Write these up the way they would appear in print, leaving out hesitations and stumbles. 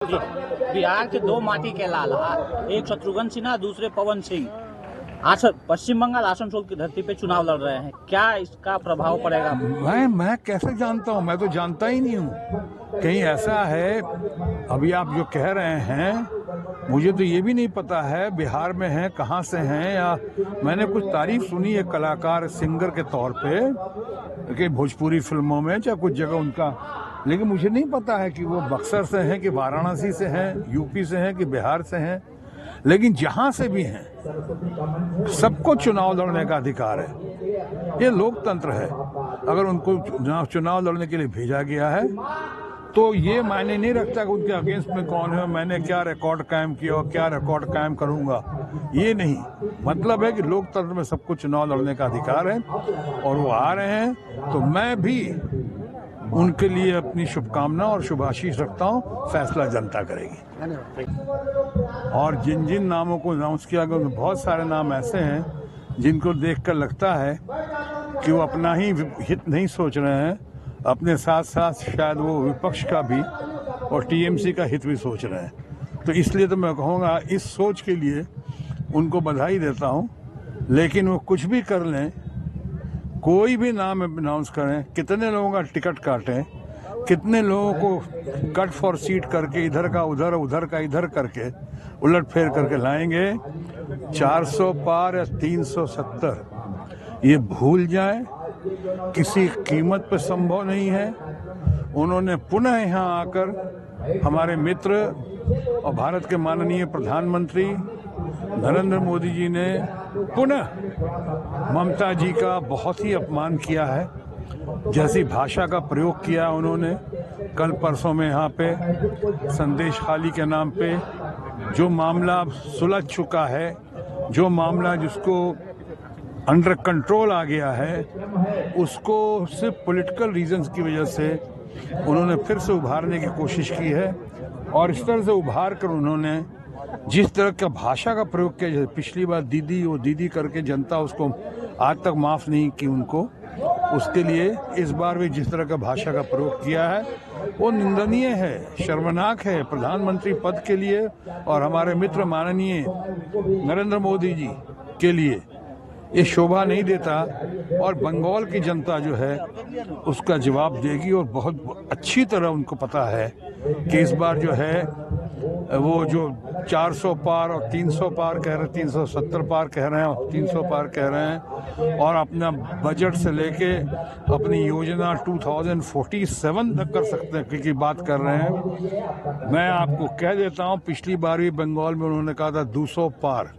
बिहार के दो माटी के लाल, एक शत्रुघ्न सिन्हा, दूसरे पवन सिंह आज पश्चिम बंगाल आसनसोल की धरती पे चुनाव लड़ रहे हैं। क्या इसका प्रभाव पड़ेगा? मैं कैसे जानता हूँ? मैं तो जानता ही नहीं हूँ। कहीं ऐसा है, अभी आप जो कह रहे हैं मुझे तो ये भी नहीं पता है बिहार में हैं, कहाँ से हैं, या मैंने कुछ तारीफ सुनी है कलाकार सिंगर के तौर पे कि भोजपुरी फिल्मों में चाहे कुछ जगह उनका, लेकिन मुझे नहीं पता है कि वो बक्सर से हैं कि वाराणसी से हैं, यूपी से हैं कि बिहार से हैं। लेकिन जहां से भी हैं सबको चुनाव लड़ने का अधिकार है। ये लोकतंत्र है। अगर उनको चुनाव लड़ने के लिए भेजा गया है तो ये मायने नहीं रखता कि उनके अगेंस्ट में कौन है, मैंने क्या रिकॉर्ड कायम किया और क्या रिकॉर्ड कायम करूंगा। ये नहीं, मतलब है कि लोकतंत्र में सबको चुनाव लड़ने का अधिकार है और वो आ रहे हैं, तो मैं भी उनके लिए अपनी शुभकामना और शुभाशीष रखता हूँ। फैसला जनता करेगी। और जिन जिन नामों को अनाउंस किया गया उनमें बहुत सारे नाम ऐसे हैं जिनको देखकर लगता है कि वो अपना ही हित नहीं सोच रहे हैं, अपने साथ साथ शायद वो विपक्ष का भी और टीएमसी का हित भी सोच रहे हैं। तो इसलिए तो मैं कहूँगा इस सोच के लिए उनको बधाई देता हूँ। लेकिन वो कुछ भी कर लें, कोई भी नाम अनाउंस करें, कितने लोगों का टिकट काटें, कितने लोगों को कट फॉर सीट करके इधर का उधर, उधर का इधर करके उलट फेर करके लाएंगे, 400 पार या 370 ये भूल जाएं, किसी कीमत पर संभव नहीं है। उन्होंने पुनः यहाँ आकर हमारे मित्र और भारत के माननीय प्रधानमंत्री नरेंद्र मोदी जी ने पुनः ममता जी का बहुत ही अपमान किया है। जैसी भाषा का प्रयोग किया उन्होंने कल परसों में यहाँ पे संदेश खाली के नाम पे, जो मामला सुलझ चुका है, जो मामला जिसको अंडर कंट्रोल आ गया है, उसको सिर्फ पॉलिटिकल रीजंस की वजह से उन्होंने फिर से उभारने की कोशिश की है। और इस तरह से उभार कर उन्होंने जिस तरह का भाषा का प्रयोग किया, जैसे पिछली बार दीदी वो दीदी करके जनता उसको आज तक माफ नहीं की उनको, उसके लिए इस बार भी जिस तरह का भाषा का प्रयोग किया है वो निंदनीय है, शर्मनाक है। प्रधानमंत्री पद के लिए और हमारे मित्र माननीय नरेंद्र मोदी जी के लिए ये शोभा नहीं देता। और बंगाल की जनता जो है उसका जवाब देगी और बहुत अच्छी तरह उनको पता है कि इस बार जो है वो जो 400 पार और 300 पार कह रहे हैं, 370 पार कह रहे हैं और 300 पार कह रहे हैं, और अपना बजट से लेके अपनी योजना 2047 तक कर सकते हैं की बात कर रहे हैं। मैं आपको कह देता हूं, पिछली बार भी बंगाल में उन्होंने कहा था 200 पार।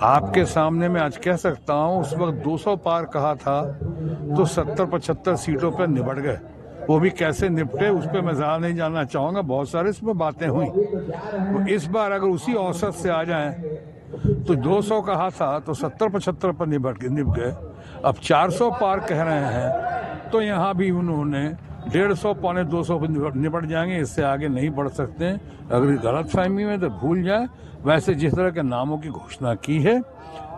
आपके सामने मैं आज कह सकता हूं, उस वक्त 200 पार कहा था तो 70-75 सीटों पर निपट गए। वो भी कैसे निपटे उस पर मैं ज्यादा नहीं जानना चाहूंगा, बहुत सारे इसमें बातें हुई। तो इस बार अगर उसी औसत से आ जाएं तो 200 कहा था तो 70-75 पर निप गए। अब 400 पार कह रहे हैं तो यहाँ भी उन्होंने 150 पौने 200 पर निपट जाएंगे, इससे आगे नहीं बढ़ सकते हैं। अगर गलतफहमी में तो भूल जाए। वैसे जिस तरह के नामों की घोषणा की है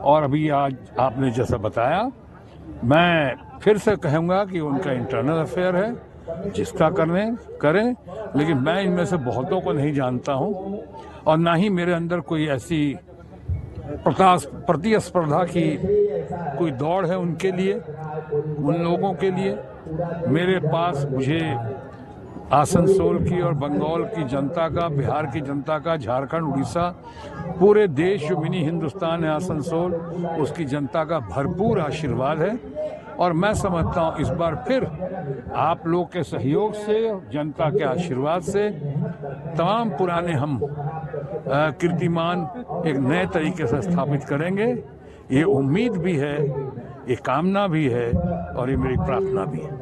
और अभी आज आपने जैसा बताया, मैं फिर से कहूँगा कि उनका इंटरनल अफेयर है, जिसका करें, लेकिन मैं इनमें से बहुतों को नहीं जानता हूं और ना ही मेरे अंदर कोई ऐसी प्रतिस्पर्धा की कोई दौड़ है उनके लिए, उन लोगों के लिए। मेरे पास मुझे आसनसोल की और बंगाल की जनता का, बिहार की जनता का, झारखंड, उड़ीसा, पूरे देश जो मिनी हिंदुस्तान है आसनसोल, उसकी जनता का भरपूर आशीर्वाद है। और मैं समझता हूँ इस बार फिर आप लोग के सहयोग से, जनता के आशीर्वाद से तमाम पुराने हम कीर्तिमान एक नए तरीके से स्थापित करेंगे। ये उम्मीद भी है, ये कामना भी है और ये मेरी प्रार्थना भी है।